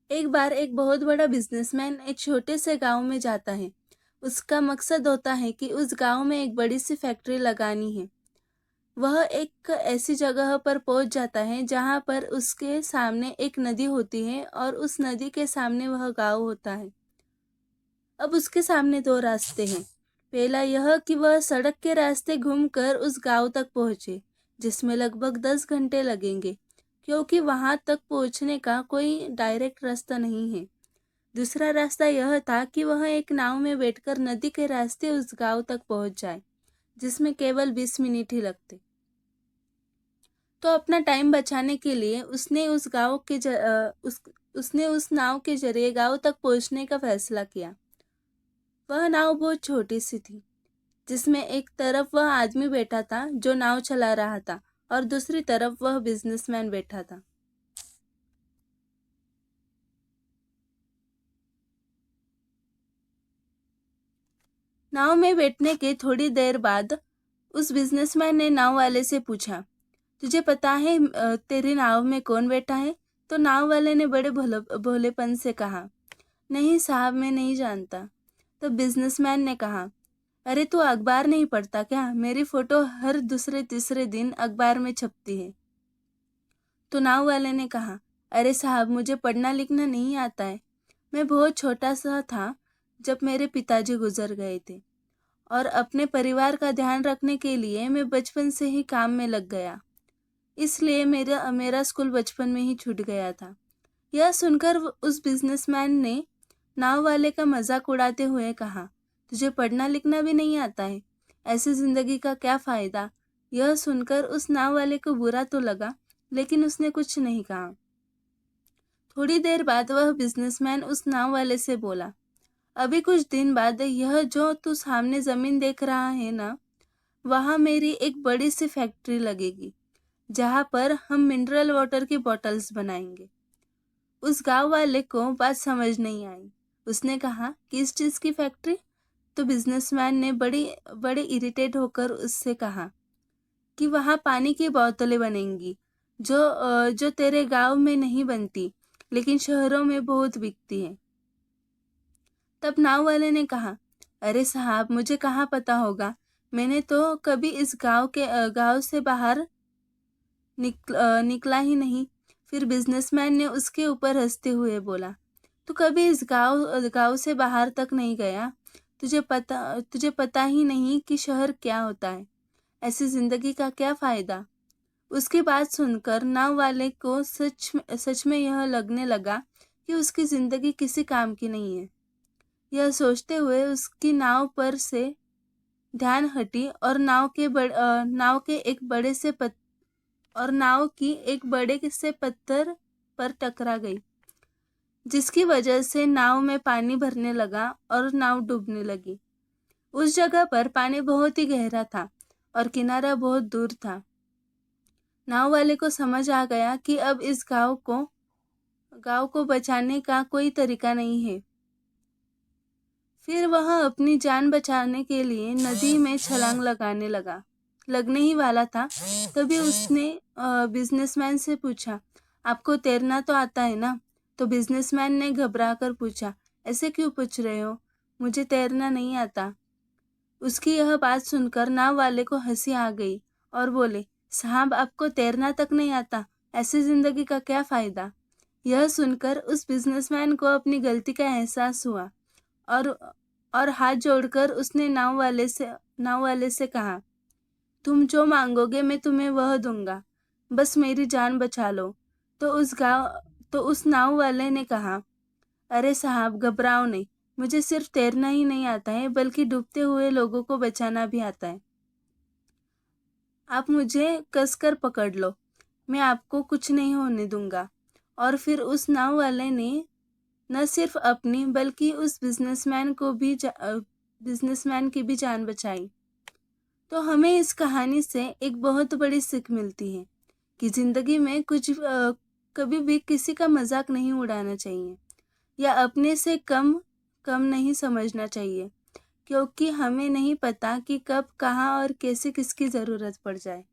एक बार एक बहुत बड़ा बिजनेसमैन एक छोटे से गांव में जाता है। उसका मकसद होता है कि उस गांव में एक बड़ी सी फैक्ट्री लगानी है। वह एक ऐसी जगह पर पहुंच जाता है जहां पर उसके सामने एक नदी होती है और उस नदी के सामने वह गांव होता है। अब उसके सामने दो रास्ते हैं। पहला यह कि वह सड़क के रास्ते घूमकर उस गांव तक पहुंचे, जिसमें लगभग 10 घंटे लगेंगे, क्योंकि वहां तक पहुंचने का कोई डायरेक्ट रास्ता नहीं है। दूसरा रास्ता यह था कि वह एक नाव में बैठकर नदी के रास्ते उस गांव तक पहुंच जाए, जिसमें केवल 20 मिनट ही लगते। तो अपना टाइम बचाने के लिए उसने उस नाव के जरिए गांव तक पहुंचने का फैसला किया। वह नाव बहुत छोटी सी थी, जिसमें एक तरफ वह आदमी बैठा था जो नाव चला रहा था और दूसरी तरफ वह बिजनेसमैन बैठा था। नाव में बैठने के थोड़ी देर बाद उस बिजनेसमैन ने नाव वाले से पूछा, तुझे पता है तेरी नाव में कौन बैठा है? तो नाव वाले ने बड़े भोलेपन से कहा, नहीं साहब, मैं नहीं जानता। तो बिजनेसमैन ने कहा, अरे तू अखबार नहीं पढ़ता क्या? मेरी फोटो हर दूसरे तीसरे दिन अखबार में छपती है। तो नाव वाले ने कहा, अरे साहब, मुझे पढ़ना लिखना नहीं आता है। मैं बहुत छोटा सा था जब मेरे पिताजी गुजर गए थे और अपने परिवार का ध्यान रखने के लिए मैं बचपन से ही काम में लग गया। इसलिए मेरा मेरा स्कूल बचपन में ही छूट गया था। यह सुनकर उस बिजनेसमैन ने नाव वाले का मजाक उड़ाते हुए कहा, तुझे पढ़ना लिखना भी नहीं आता है, ऐसी जिंदगी का क्या फायदा? यह सुनकर उस नाव वाले को बुरा तो लगा, लेकिन उसने कुछ नहीं कहा। थोड़ी देर बाद वह बिजनेसमैन उस नाव वाले से बोला, अभी कुछ दिन बाद यह जो तू सामने जमीन देख रहा है ना, वहां मेरी एक बड़ी सी फैक्ट्री लगेगी, जहां पर हम मिनरल वाटर की बॉटल्स बनाएंगे। उस गांव वाले को बात समझ नहीं आई। उसने कहा, किस चीज की फैक्ट्री? तो बिजनेसमैन ने बड़े इरिटेट होकर उससे कहा कि वहां पानी की बोतलें बनेंगी, जो तेरे गांव में नहीं बनती, लेकिन शहरों में बहुत बिकती है। तब नाव वाले ने कहा, अरे साहब, मुझे कहाँ पता होगा, मैंने तो कभी इस गांव से बाहर निकला ही नहीं। फिर बिजनेसमैन ने उसके ऊपर हंसते हुए बोला, तू कभी इस गांव से बाहर तक नहीं गया। तुझे पता ही नहीं कि शहर क्या होता है। ऐसी जिंदगी का क्या फायदा? उसकी बात सुनकर नाव वाले को सच में यह लगने लगा कि उसकी जिंदगी किसी काम की नहीं है। यह सोचते हुए उसकी नाव पर से ध्यान हटी और नाव के एक बड़े से और नाव की एक बड़े से पत्थर पर टकरा गई, जिसकी वजह से नाव में पानी भरने लगा और नाव डूबने लगी। उस जगह पर पानी बहुत ही गहरा था और किनारा बहुत दूर था। नाव वाले को समझ आ गया कि अब इस गांव को बचाने का कोई तरीका नहीं है। फिर वह अपनी जान बचाने के लिए नदी में छलांग लगने ही वाला था। तभी उसने बिजनेसमैन से पूछा, आपको तैरना तो आता है ना? तो बिजनेसमैन ने घबराकर पूछा, ऐसे क्यों पूछ रहे हो? मुझे तैरना नहीं आता। उसकी यह बात सुनकर नाव वाले को हंसी आ गई और बोले, साहब, आपको तैरना तक नहीं आता, ऐसी जिंदगी का क्या फायदा? यह सुनकर उस बिजनेसमैन को अपनी गलती का एहसास हुआ और हाथ जोड़कर उसने नाव वाले से कहा, तुम जो मांगोगे मैं तुम्हें वह दूंगा, बस मेरी जान बचा लो। तो उस नाव वाले ने कहा, अरे साहब, घबराओ नहीं, मुझे सिर्फ तैरना ही नहीं आता है, बल्कि डूबते हुए लोगों को बचाना भी आता है। आप मुझे कसकर पकड़ लो, मैं आपको कुछ नहीं होने दूंगा। और फिर उस नाव वाले ने न सिर्फ अपनी बल्कि उस बिजनेसमैन की भी जान बचाई। तो हमें इस कहानी से एक बहुत बड़ी सीख मिलती है कि जिंदगी में कभी भी किसी का मजाक नहीं उड़ाना चाहिए या अपने से कम नहीं समझना चाहिए, क्योंकि हमें नहीं पता कि कब, कहाँ और कैसे किसकी जरूरत पड़ जाए।